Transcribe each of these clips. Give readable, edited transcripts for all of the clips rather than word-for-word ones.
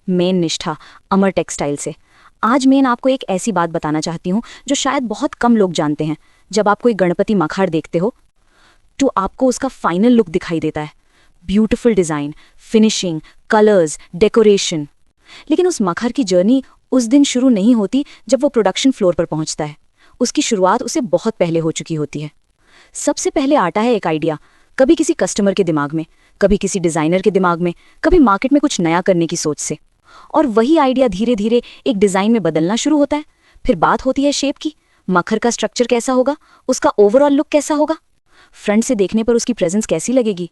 Main निष्ठा, अमर textile से। आज मैं आपको एक ऐसी बात बताना चाहती हूँ जो शायद बहुत कम लोग जानते हैं। जब आप कोई गणपति मखार देखते हो तो आपको उसका फाइनल लुक दिखाई देता है, beautiful design, finishing, colours, decoration. लेकिन उस मखर की जर्नी उस दिन शुरू नहीं होती जब वो प्रोडक्शन फ्लोर पर पहुंचता है। उसकी शुरुआत उसे बहुत पहले हो चुकी होती है। सबसे पहले आता है एक आइडिया, कभी किसी कस्टमर के दिमाग में, कभी किसी डिज़ाइनर के दिमाग में, कभी मार्केट में कुछ नया करने की सोच से। और वही आइडिया धीरे धीरे एक डिज़ाइन में बदलना शुरू होता है। फिर बात होती है शेप की, मखर का स्ट्रक्चर कैसा होगा, उसका ओवरऑल लुक कैसा होगा, फ्रंट से देखने पर उसकी प्रेजेंस कैसी लगेगी।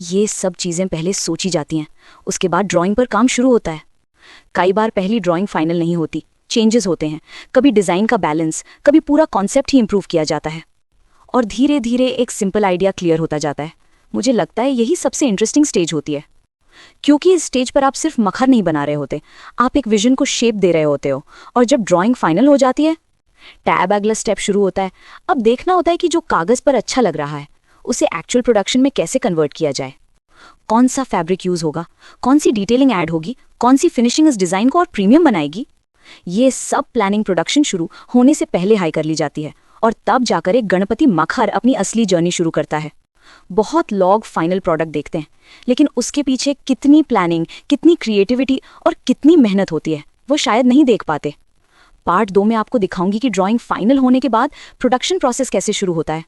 ये सब चीज़ें पहले सोची जाती हैं। उसके बाद ड्राइंग पर काम शुरू होता है। कई बार पहली ड्राइंग फाइनल नहीं होती, चेंजेस होते हैं। कभी डिज़ाइन का बैलेंस, कभी पूरा कॉन्सेप्ट ही इंप्रूव किया जाता है। और धीरे धीरे एक सिंपल आइडिया क्लियर होता जाता है। मुझे लगता है यही सबसे इंटरेस्टिंग स्टेज होती है, क्योंकि इस स्टेज पर आप सिर्फ मखर नहीं बना रहे होते, आप एक विजन को शेप दे रहे होते हो। और जब ड्राइंग फाइनल हो जाती है, टैब अगला स्टेप शुरू होता है। अब देखना होता है कि जो कागज़ पर अच्छा लग रहा है उसे एक्चुअल प्रोडक्शन में कैसे कन्वर्ट किया जाए। कौन सा फैब्रिक यूज़ होगा, कौन सी डिटेलिंग ऐड होगी, कौन सी फिनिशिंग इस डिज़ाइन को और प्रीमियम बनाएगी। ये सब प्लानिंग प्रोडक्शन शुरू होने से पहले हाई कर ली जाती है। और तब जाकर एक गणपति मखर अपनी असली जर्नी शुरू करता है। बहुत लोग फाइनल प्रोडक्ट देखते हैं, लेकिन उसके पीछे कितनी प्लानिंग, कितनी क्रिएटिविटी और कितनी मेहनत होती है वो शायद नहीं देख पाते। पार्ट 2 में आपको दिखाऊंगी कि ड्राइंग फाइनल होने के बाद प्रोडक्शन प्रोसेस कैसे शुरू होता है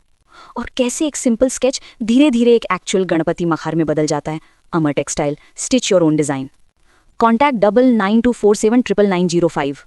और कैसे एक सिंपल स्केच धीरे धीरे एक एक्चुअल गणपति मखार में बदल जाता है। Amar textile, stitch your own design. Contact 9924799905।